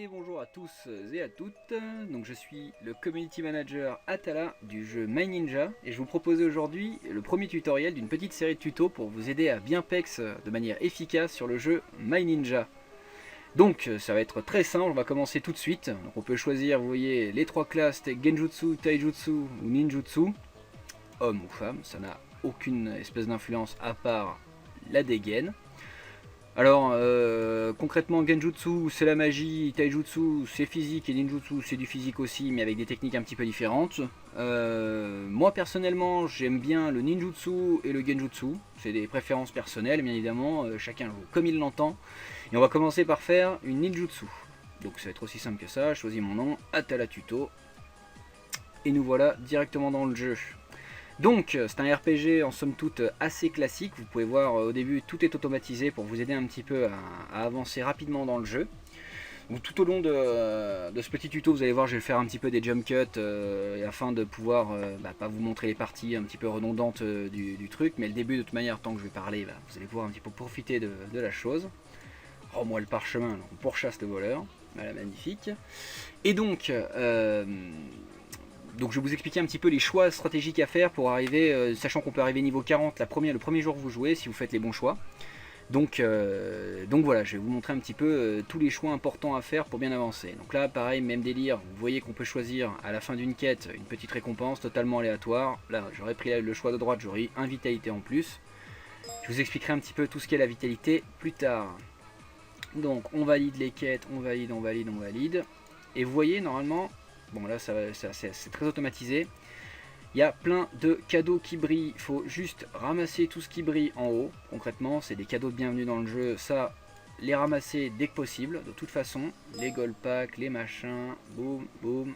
Et bonjour à tous et à toutes, donc je suis le Community Manager Atala du jeu My Ninja et je vous propose aujourd'hui le premier tutoriel d'une petite série de tutos pour vous aider à bien pex de manière efficace sur le jeu My Ninja. Donc ça va être très simple, on va commencer tout de suite. Donc, on peut choisir, vous voyez, les trois classes Genjutsu, Taijutsu ou Ninjutsu, homme ou femme, ça n'a aucune espèce d'influence à part la dégaine. Alors concrètement Genjutsu c'est la magie, Taijutsu c'est physique et Ninjutsu c'est du physique aussi mais avec des techniques un petit peu différentes. Moi personnellement j'aime bien le Ninjutsu et le Genjutsu, c'est des préférences personnelles bien évidemment, chacun joue comme il l'entend. Et on va commencer par faire une Ninjutsu. Donc ça va être aussi simple que ça, je choisis mon nom, Atala Tuto. Et nous voilà directement dans le jeu. Donc c'est un RPG en somme toute assez classique, vous pouvez voir au début tout est automatisé pour vous aider un petit peu à avancer rapidement dans le jeu. Donc, tout au long de ce petit tuto vous allez voir je vais faire un petit peu des jump cuts afin de pouvoir pas vous montrer les parties un petit peu redondantes du truc, mais le début de toute manière tant que je vais parler vous allez pouvoir un petit peu profiter de la chose. Rends-moi le parchemin, on pourchasse le voleur, voilà magnifique. Et donc je vais vous expliquer un petit peu les choix stratégiques à faire pour arriver, sachant qu'on peut arriver niveau 40 le premier jour que vous jouez si vous faites les bons choix. Donc voilà, je vais vous montrer un petit peu tous les choix importants à faire pour bien avancer. Donc là pareil, même délire, vous voyez qu'on peut choisir à la fin d'une quête une petite récompense totalement aléatoire. Là j'aurais pris le choix de droite, j'aurais eu 1 vitalité en plus. Je vous expliquerai un petit peu tout ce qu'est la vitalité plus tard. Donc on valide les quêtes, on valide. Et vous voyez normalement... Bon là c'est très automatisé. Il y a plein de cadeaux qui brillent. Il faut juste ramasser tout ce qui brille en haut. Concrètement c'est des cadeaux de bienvenue dans le jeu. Ça, les ramasser dès que possible. De toute façon, les gold packs, les machins, boum, boum.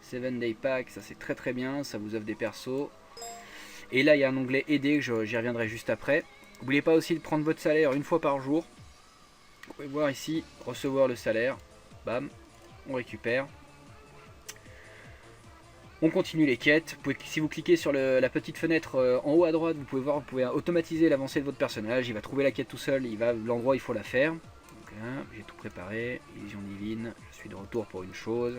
7 day pack, ça c'est très très bien. Ça vous offre des persos. Et là il y a un onglet aider, j'y reviendrai juste après. N'oubliez pas aussi de prendre votre salaire une fois par jour. Vous pouvez voir ici, recevoir le salaire. Bam, on récupère. On continue les quêtes. Si vous cliquez sur la petite fenêtre en haut à droite, vous pouvez voir, vous pouvez automatiser l'avancée de votre personnage. Il va trouver la quête tout seul, il va l'endroit où il faut la faire. Donc là, j'ai tout préparé. Illusion divine, je suis de retour pour une chose.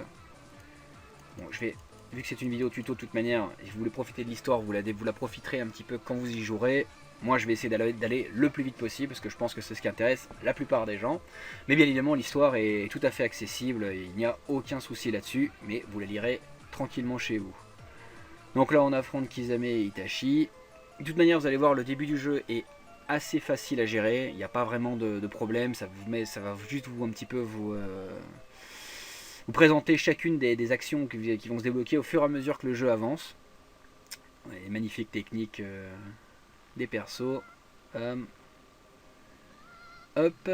Bon, vu que c'est une vidéo tuto de toute manière, et vous voulez profiter de l'histoire, vous la profiterez un petit peu quand vous y jouerez. Moi je vais essayer d'aller le plus vite possible parce que je pense que c'est ce qui intéresse la plupart des gens. Mais bien évidemment l'histoire est tout à fait accessible, il n'y a aucun souci là-dessus, mais vous la lirez tranquillement chez vous. Donc là on affronte Kisame et Itachi. De toute manière vous allez voir le début du jeu est assez facile à gérer, il n'y a pas vraiment de problème, ça va juste un petit peu vous présenter chacune des actions qui vont se débloquer au fur et à mesure que le jeu avance. Les magnifiques techniques des persos. Hop.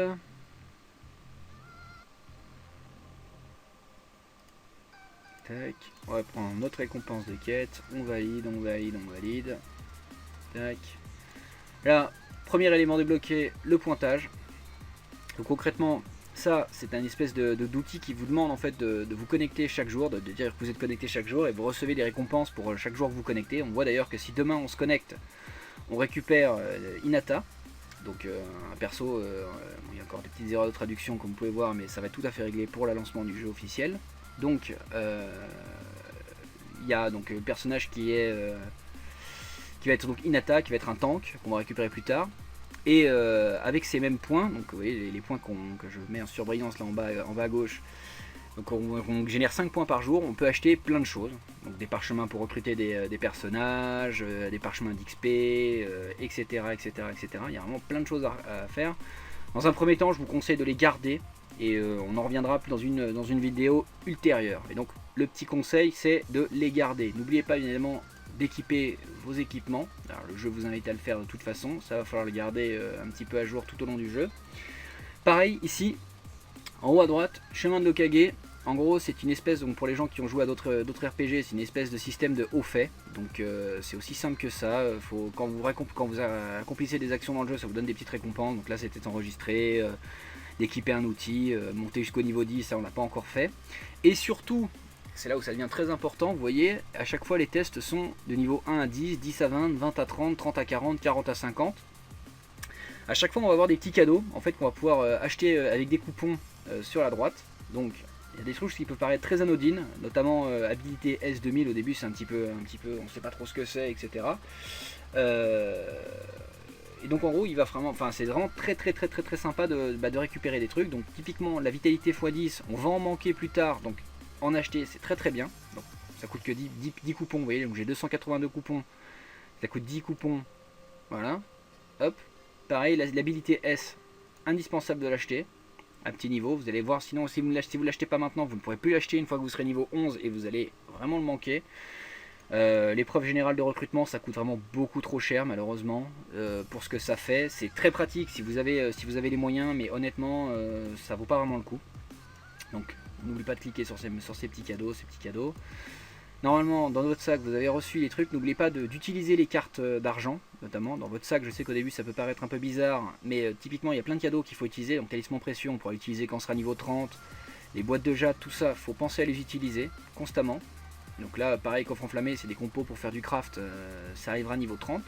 Tac. On va prendre notre récompense de quête. On valide. Tac. Là, premier élément débloqué, le pointage. Donc concrètement, ça c'est un espèce d'outil qui vous demande en fait de vous connecter chaque jour, de dire que vous êtes connecté chaque jour et vous recevez des récompenses pour chaque jour que vous connectez. On voit d'ailleurs que si demain on se connecte, on récupère Hinata, donc un perso, il y a encore des petites erreurs de traduction comme vous pouvez voir, mais ça va être tout à fait réglé pour le lancement du jeu officiel. Donc il y a donc le personnage qui va être donc Hinata, qui va être un tank qu'on va récupérer plus tard. Et avec ces mêmes points, donc vous voyez les points que je mets en surbrillance là en bas à gauche, donc on génère 5 points par jour, on peut acheter plein de choses, donc des parchemins pour recruter des personnages, des parchemins d'XP, etc., etc., etc. Il y a vraiment plein de choses à faire. Dans un premier temps, je vous conseille de les garder, et on en reviendra dans une vidéo ultérieure. Et donc le petit conseil, c'est de les garder. N'oubliez pas évidemment d'équiper vos équipements. Alors, le jeu vous invite à le faire de toute façon, ça va falloir le garder un petit peu à jour tout au long du jeu. Pareil ici, en haut à droite, chemin de l'Okage. En gros c'est une espèce, donc pour les gens qui ont joué à d'autres RPG, c'est une espèce de système de haut fait. Donc c'est aussi simple que ça. Quand vous accomplissez des actions dans le jeu, ça vous donne des petites récompenses. Donc là c'était enregistré, d'équiper un outil, monter jusqu'au niveau 10, ça on l'a pas encore fait. Et surtout, c'est là où ça devient très important, vous voyez, à chaque fois les tests sont de niveau 1 à 10, 10 à 20, 20 à 30, 30 à 40, 40 à 50. À chaque fois on va avoir des petits cadeaux en fait qu'on va pouvoir acheter avec des coupons sur la droite. Donc il y a des choses qui peuvent paraître très anodines, notamment habilité S2000 au début c'est un petit peu, on ne sait pas trop ce que c'est, etc. Et donc en gros il va vraiment, enfin c'est vraiment très sympa de récupérer des trucs. Donc typiquement la vitalité x10, on va en manquer plus tard, donc en acheter c'est très bien. Donc ça coûte que 10 coupons, vous voyez, donc j'ai 282 coupons, ça coûte 10 coupons, voilà, hop. Pareil l'habilité S, indispensable de l'acheter à petit niveau, vous allez voir, sinon si vous ne l'achetez pas maintenant, vous ne pourrez plus l'acheter une fois que vous serez niveau 11 et vous allez vraiment le manquer. L'épreuve générale de recrutement ça coûte vraiment beaucoup trop cher malheureusement pour ce que ça fait. C'est très pratique si vous avez les moyens, mais honnêtement ça vaut pas vraiment le coup. Donc n'oubliez pas de cliquer sur ces petits cadeaux. Normalement dans votre sac vous avez reçu les trucs, n'oubliez pas d'utiliser les cartes d'argent, notamment dans votre sac. Je sais qu'au début ça peut paraître un peu bizarre, mais typiquement il y a plein de cadeaux qu'il faut utiliser. Donc talisman précieux on pourra l'utiliser quand on sera niveau 30, les boîtes de jade, tout ça, faut penser à les utiliser constamment. Donc là pareil, coffre enflammé c'est des compos pour faire du craft, ça arrivera niveau 30.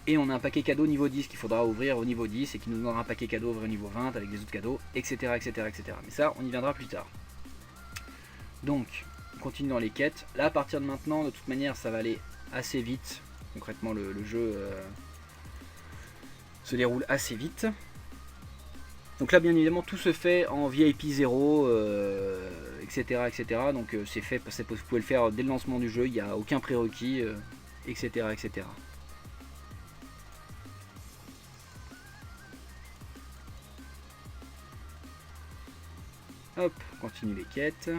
Et on a un paquet cadeau niveau 10 qu'il faudra ouvrir au niveau 10 et qui nous donnera un paquet cadeau au niveau 20 avec des autres cadeaux, etc. Mais ça on y viendra plus tard. Donc on continue dans les quêtes. Là à partir de maintenant de toute manière ça va aller assez vite. Concrètement le jeu se déroule assez vite. Donc là bien évidemment tout se fait en VIP 0, etc. Donc c'est fait, vous pouvez le faire dès le lancement du jeu, il n'y a aucun prérequis, etc. Hop, on continue les quêtes.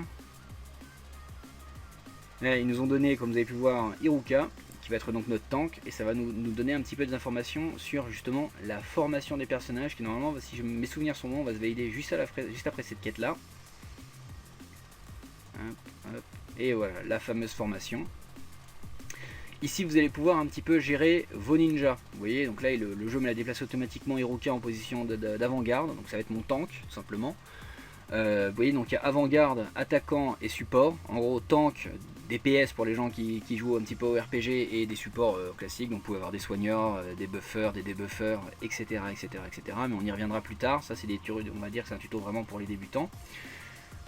Là, ils nous ont donné, comme vous avez pu voir, Iruka, qui va être donc notre tank, et ça va nous donner un petit peu d'informations sur justement la formation des personnages, qui normalement, si mes souvenirs sont bons, va se valider juste après cette quête là. Et voilà, la fameuse formation. Ici vous allez pouvoir un petit peu gérer vos ninjas. Vous voyez, donc là le jeu me l'a déplacé automatiquement Iruka en position d'avant-garde, donc ça va être mon tank tout simplement. Vous voyez, donc il y a avant-garde, attaquant et support. En gros, tank, DPS pour les gens qui jouent un petit peu au RPG et des supports classiques. Donc vous pouvez avoir des soigneurs, des buffers, des debuffers, etc. Mais on y reviendra plus tard. Ça, c'est des tutos, on va dire que c'est un tuto vraiment pour les débutants.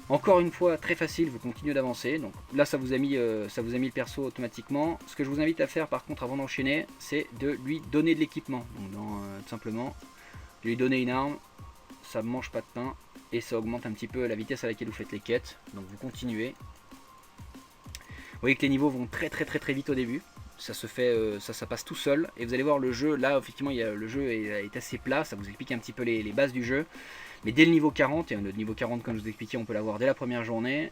Encore une fois, très facile, vous continuez d'avancer. Donc là, ça vous a mis le perso automatiquement. Ce que je vous invite à faire, par contre, avant d'enchaîner, c'est de lui donner de l'équipement. Donc tout simplement, de lui donner une arme. Ça ne mange pas de pain. Et ça augmente un petit peu la vitesse à laquelle vous faites les quêtes. Donc vous continuez. Vous voyez que les niveaux vont très vite au début. Ça se fait, ça passe tout seul. Et vous allez voir le jeu, là effectivement le jeu est assez plat. Ça vous explique un petit peu les bases du jeu. Mais dès le niveau 40, et le niveau 40 comme je vous expliquais on peut l'avoir dès la première journée,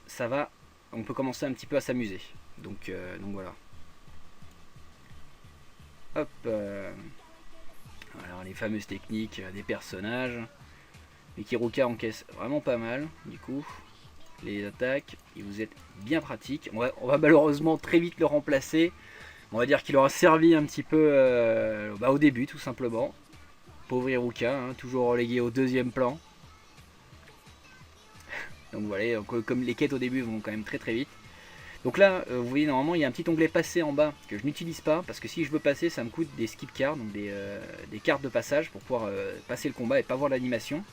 on peut commencer un petit peu à s'amuser. Donc voilà. Hop. Alors les fameuses techniques des personnages. Mais Iruka encaisse vraiment pas mal, du coup, les attaques, et vous êtes bien pratique. On va malheureusement très vite le remplacer. On va dire qu'il aura servi un petit peu au début, tout simplement. Pauvre Iruka, hein, toujours relégué au deuxième plan. Donc voilà, comme les quêtes au début vont quand même très vite. Donc là, vous voyez, normalement, il y a un petit onglet passer en bas que je n'utilise pas, parce que si je veux passer, ça me coûte des skip cards, donc des cartes de passage pour pouvoir passer le combat et pas voir l'animation.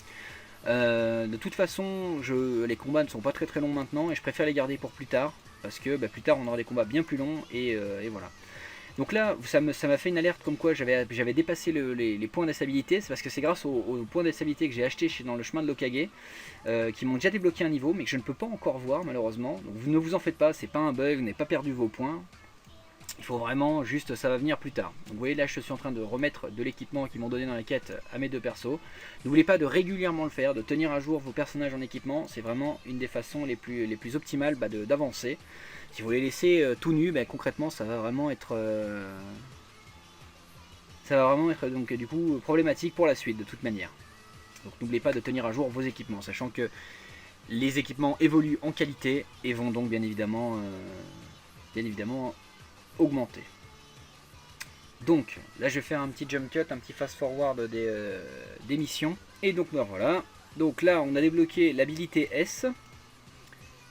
De toute façon, les combats ne sont pas très longs maintenant et je préfère les garder pour plus tard parce que plus tard on aura des combats bien plus longs et voilà. Donc là, ça m'a fait une alerte comme quoi j'avais dépassé les points d'instabilité. C'est parce que c'est grâce aux points d'instabilité que j'ai acheté dans le chemin de l'Okage qui m'ont déjà débloqué un niveau mais que je ne peux pas encore voir malheureusement. Donc vous ne vous en faites pas, c'est pas un bug, vous n'avez pas perdu vos points. Il faut vraiment juste, ça va venir plus tard. Donc vous voyez là je suis en train de remettre de l'équipement qu'ils m'ont donné dans la quête à mes deux persos. N'oubliez pas de régulièrement le faire, de tenir à jour vos personnages en équipement. C'est vraiment une des façons les plus optimales d'avancer. Si vous les laissez tout nus, concrètement ça va vraiment être donc du coup problématique pour la suite de toute manière. Donc n'oubliez pas de tenir à jour vos équipements, sachant que les équipements évoluent en qualité et vont donc bien évidemment augmenter. Donc là je vais faire un petit jump cut, un petit fast forward des missions. Et donc voilà. Donc là on a débloqué l'habilité S.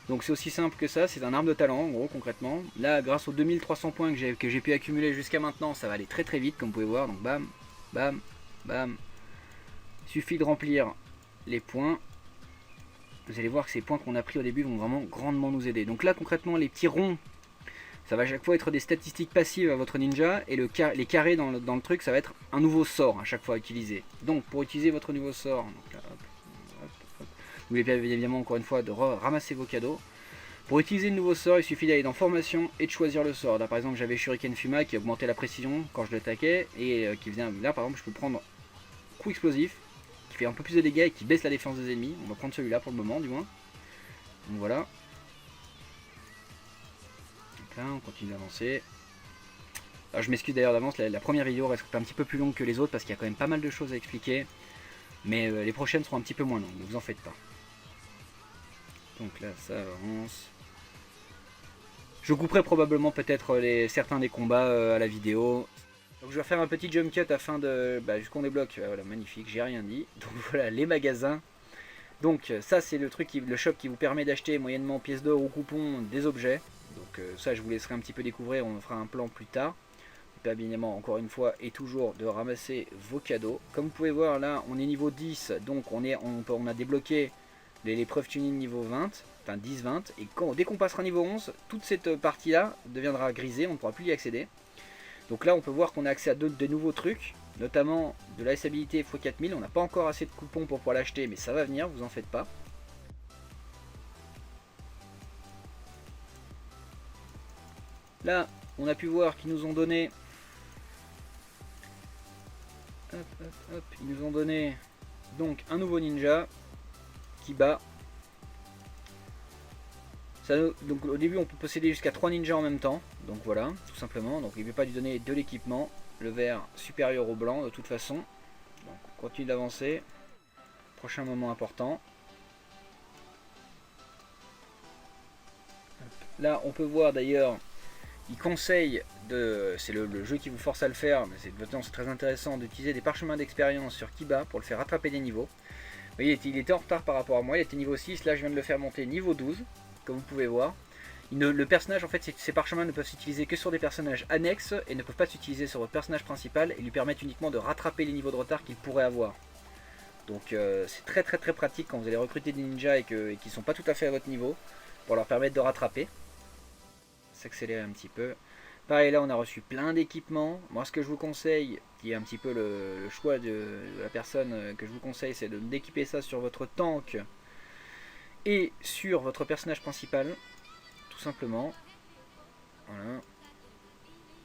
Donc c'est aussi simple que ça, c'est un arme de talent en gros concrètement. Là grâce aux 2300 points que j'ai pu accumuler jusqu'à maintenant, ça va aller très vite comme vous pouvez voir. Donc bam, bam, bam. Il suffit de remplir les points. vous allez voir que ces points qu'on a pris au début vont vraiment grandement nous aider. Donc là concrètement les petits ronds, ça va à chaque fois être des statistiques passives à votre ninja, et les carrés dans le truc, ça va être un nouveau sort à chaque fois à utiliser. Donc pour utiliser votre nouveau sort, donc là, n'oubliez pas évidemment encore une fois de ramasser vos cadeaux. Pour utiliser le nouveau sort, il suffit d'aller dans formation et de choisir le sort. Là par exemple j'avais Shuriken Fuma qui augmentait la précision quand je l'attaquais, et qui faisait, là par exemple je peux prendre coup explosif, qui fait un peu plus de dégâts et qui baisse la défense des ennemis. On va prendre celui-là pour le moment du moins. Donc voilà. Donc là on continue d'avancer. Alors je m'excuse d'ailleurs d'avance, la première vidéo reste un petit peu plus longue que les autres parce qu'il y a quand même pas mal de choses à expliquer. Mais les prochaines seront un petit peu moins longues, ne vous en faites pas. Donc là ça avance. Je couperai probablement peut-être certains des combats à la vidéo. Donc je vais faire un petit jump cut afin de... jusqu'on débloque, voilà, magnifique, j'ai rien dit. Donc voilà, les magasins. Donc ça c'est le truc, le shop qui vous permet d'acheter moyennement pièces d'or ou coupons des objets. Donc ça je vous laisserai un petit peu découvrir, on fera un plan plus tard. Bien évidemment encore une fois et toujours de ramasser vos cadeaux. Comme vous pouvez voir là on est niveau 10, donc on a débloqué l'épreuve tuning niveau 20, enfin 10-20. Et dès qu'on passera niveau 11, toute cette partie là deviendra grisée, on ne pourra plus y accéder. Donc là on peut voir qu'on a accès à de nouveaux trucs, notamment de la stabilité x4000. On n'a pas encore assez de coupons pour pouvoir l'acheter, mais ça va venir, vous en faites pas. Là on a pu voir qu'ils nous ont donné... ils nous ont donné donc un nouveau ninja qui bat. Donc au début on peut posséder jusqu'à 3 ninjas en même temps, donc voilà, tout simplement. Donc il ne veut pas lui donner de l'équipement, le vert supérieur au blanc de toute façon. Donc on continue d'avancer. Prochain moment important. Là on peut voir d'ailleurs, il conseille, c'est le jeu qui vous force à le faire, mais c'est très intéressant d'utiliser des parchemins d'expérience sur Kiba pour le faire rattraper des niveaux. Vous voyez, il était en retard par rapport à moi, il était niveau 6, là je viens de le faire monter niveau 12. Comme vous pouvez voir, le personnage, en fait, ces parchemins ne peuvent s'utiliser que sur des personnages annexes et ne peuvent pas s'utiliser sur votre personnage principal et lui permettent uniquement de rattraper les niveaux de retard qu'il pourrait avoir. Donc c'est très pratique quand vous allez recruter des ninjas et qu'ils ne sont pas tout à fait à votre niveau pour leur permettre de rattraper. S'accélérer un petit peu. Pareil, là on a reçu plein d'équipements. Moi ce que je vous conseille, qui est un petit peu le choix de la personne que je vous conseille, c'est d'équiper ça sur votre tank et sur votre personnage principal, tout simplement. Voilà.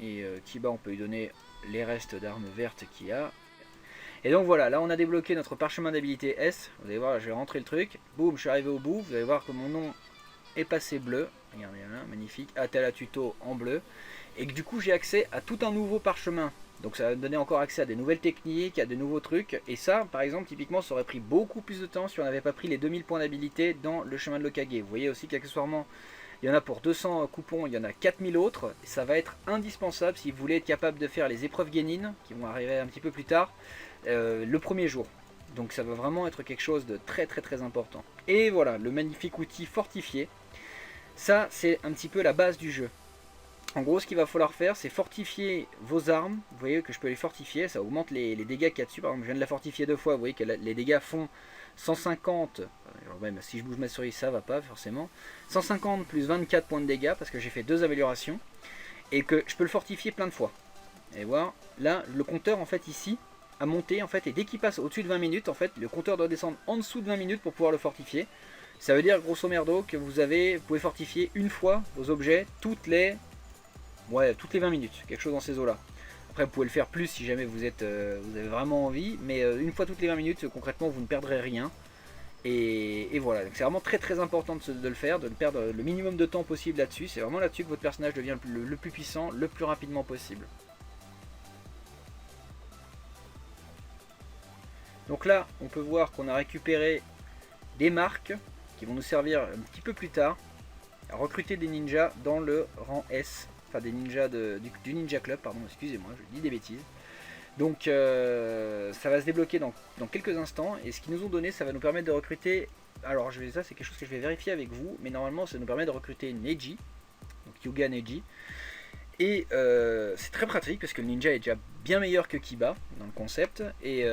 Et Kiba, on peut lui donner les restes d'armes vertes qu'il a. Et donc voilà, là on a débloqué notre parchemin d'habilité S. Vous allez voir, je vais rentrer le truc. Boum, je suis arrivé au bout. Vous allez voir que mon nom est passé bleu. Regardez là, magnifique. Atala tuto en bleu. Et que du coup j'ai accès à tout un nouveau parchemin. Donc ça va me donner encore accès à des nouvelles techniques, à de nouveaux trucs. Et ça, par exemple, typiquement, ça aurait pris beaucoup plus de temps si on n'avait pas pris les 2000 points d'habilité dans le chemin de l'Hokage. Vous voyez aussi qu'accessoirement, il y en a pour 200 coupons, il y en a 4000 autres. Et ça va être indispensable si vous voulez être capable de faire les épreuves Genin, qui vont arriver un petit peu plus tard, le premier jour. Donc ça va vraiment être quelque chose de très important. Et voilà, le magnifique outil fortifié. Ça, c'est un petit peu la base du jeu. En gros, ce qu'il va falloir faire, c'est fortifier vos armes. Vous voyez que je peux les fortifier, ça augmente les dégâts qu'il y a dessus. Par exemple, je viens de la fortifier 2 fois, vous voyez que les dégâts font 150. Alors même si je bouge ma souris, ça va pas forcément. 150 plus 24 points de dégâts, parce que j'ai fait 2 améliorations. Et que je peux le fortifier plein de fois. Et voir, là, le compteur, en fait, ici, a monté, en fait, et dès qu'il passe au-dessus de 20 minutes, en fait, le compteur doit descendre en dessous de 20 minutes pour pouvoir le fortifier. Ça veut dire, grosso merdo, que vous pouvez fortifier une fois vos objets toutes les 20 minutes, quelque chose dans ces eaux là. Après vous pouvez le faire plus si jamais vous avez vraiment envie, mais une fois toutes les 20 minutes concrètement vous ne perdrez rien. Et voilà, c'est vraiment très important de le faire, de le perdre le minimum de temps possible là-dessus. C'est vraiment là-dessus que votre personnage devient le plus puissant, le plus rapidement possible. Donc là on peut voir qu'on a récupéré des marques qui vont nous servir un petit peu plus tard à recruter des ninjas dans le rang S. Enfin des ninjas du Ninja Club, pardon, excusez-moi, je dis des bêtises. Donc ça va se débloquer dans quelques instants, et ce qu'ils nous ont donné, ça va nous permettre de recruter, alors ça c'est quelque chose que je vais vérifier avec vous, mais normalement ça nous permet de recruter Neji, donc Yuga Neji, et c'est très pratique parce que le ninja est déjà bien meilleur que Kiba dans le concept, et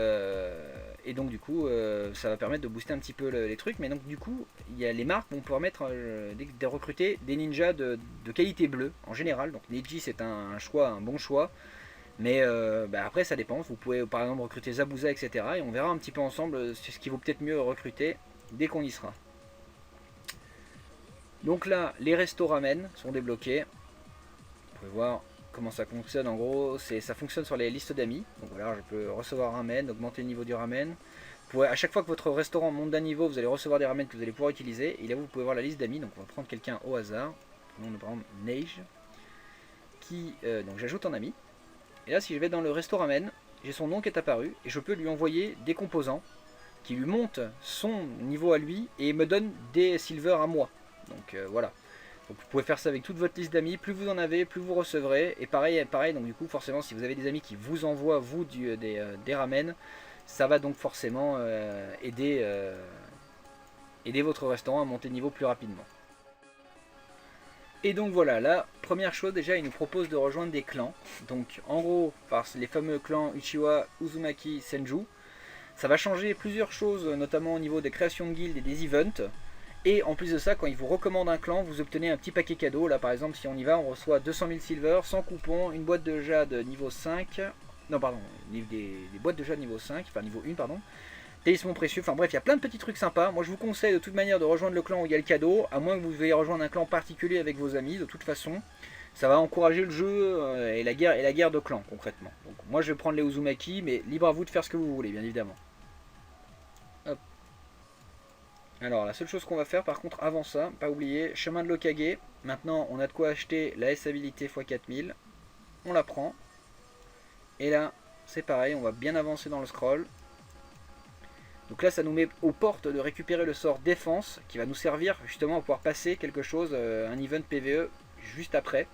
donc du coup ça va permettre de booster un petit peu les trucs. Mais donc du coup il y a les marques vont permettre de recruter des ninjas de qualité bleue en général. Donc Neji c'est un choix, un bon choix, mais après ça dépend. Vous pouvez par exemple recruter Zabuza, etc. Et on verra un petit peu ensemble ce qui vaut peut-être mieux recruter dès qu'on y sera. Donc là les restos ramen sont débloqués. Vous pouvez voir comment ça fonctionne. En gros ça fonctionne sur les listes d'amis. Donc voilà, je peux recevoir un ramen, augmenter le niveau du ramen. Vous pouvez, à chaque fois que votre restaurant monte d'un niveau, vous allez recevoir des ramen que vous allez pouvoir utiliser. Et là vous pouvez voir la liste d'amis. Donc on va prendre quelqu'un au hasard. Prenons par exemple Neige, qui donc j'ajoute en ami. Et là si je vais dans le resto ramen, j'ai son nom qui est apparu et je peux lui envoyer des composants qui lui montent son niveau à lui et me donnent des silver à moi. Donc voilà. Donc vous pouvez faire ça avec toute votre liste d'amis, plus vous en avez, plus vous recevrez. Et pareil, donc du coup forcément si vous avez des amis qui vous envoient vous des ramen, ça va donc forcément aider votre restaurant à monter de niveau plus rapidement. Et donc voilà, la première chose déjà, il nous propose de rejoindre des clans. Donc en gros, par les fameux clans Uchiwa, Uzumaki, Senju. Ça va changer plusieurs choses, notamment au niveau des créations de guildes et des events. Et en plus de ça, quand il vous recommande un clan, vous obtenez un petit paquet cadeau. Là par exemple, si on y va, on reçoit 200 000 silver, 100 coupons, une boîte de jade niveau 5. Non pardon, des boîtes de jade niveau 5, enfin niveau 1 pardon. Talisman précieux, enfin bref, il y a plein de petits trucs sympas. Moi je vous conseille de toute manière de rejoindre le clan où il y a le cadeau, à moins que vous veuillez rejoindre un clan particulier avec vos amis. De toute façon, ça va encourager le jeu et la guerre de clans concrètement. Donc moi je vais prendre les Uzumaki, mais libre à vous de faire ce que vous voulez, bien évidemment. Hop. Alors la seule chose qu'on va faire par contre avant ça, pas oublier, chemin de l'Okage. Maintenant on a de quoi acheter la S-habilité x 4000. On la prend. Et là c'est pareil, on va bien avancer dans le scroll. Donc là ça nous met aux portes de récupérer le sort défense qui va nous servir justement à pouvoir passer quelque chose, un event PvE juste après.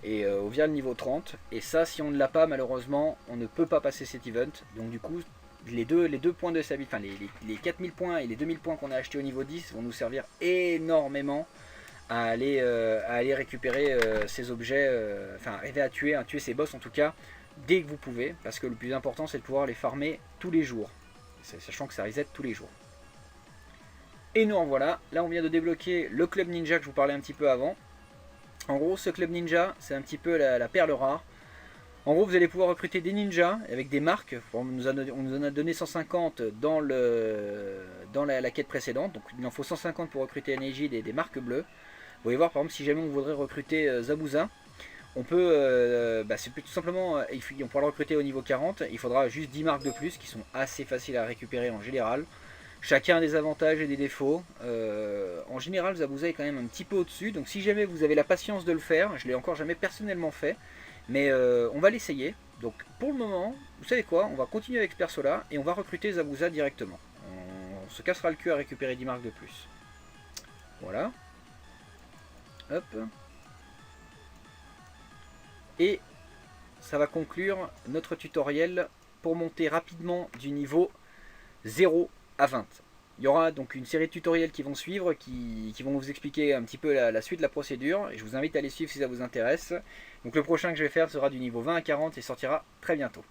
Et via le niveau 30. Et ça si on ne l'a pas malheureusement on ne peut pas passer cet event. Donc du coup les deux points de stabilité, enfin les 4000 points et les 2000 points qu'on a achetés au niveau 10 vont nous servir énormément à aller récupérer ces objets, enfin arriver à tuer ces boss en tout cas dès que vous pouvez, parce que le plus important c'est de pouvoir les farmer tous les jours, sachant que ça reset tous les jours. Et nous en voilà, là on vient de débloquer le club ninja que je vous parlais un petit peu avant. En gros ce club ninja c'est un petit peu la perle rare. En gros, vous allez pouvoir recruter des ninjas avec des marques. On nous en a donné 150 dans la quête précédente. Donc il en faut 150 pour recruter Neji des marques bleues. Vous pouvez voir par exemple si jamais on voudrait recruter Zabuza. On peut, c'est tout simplement, on pourra le recruter au niveau 40. Il faudra juste 10 marques de plus qui sont assez faciles à récupérer en général. Chacun a des avantages et des défauts. En général, Zabuza est quand même un petit peu au-dessus. Donc si jamais vous avez la patience de le faire, je ne l'ai encore jamais personnellement fait. Mais on va l'essayer. Donc pour le moment, vous savez quoi, on va continuer avec ce perso là et on va recruter Zabuza directement. On se cassera le cul à récupérer 10 marques de plus. Voilà. Hop. Et ça va conclure notre tutoriel pour monter rapidement du niveau 0 à 20. Il y aura donc une série de tutoriels qui vont suivre, qui vont vous expliquer un petit peu la suite de la procédure. Et je vous invite à les suivre si ça vous intéresse. Donc le prochain que je vais faire sera du niveau 20 à 40 et sortira très bientôt.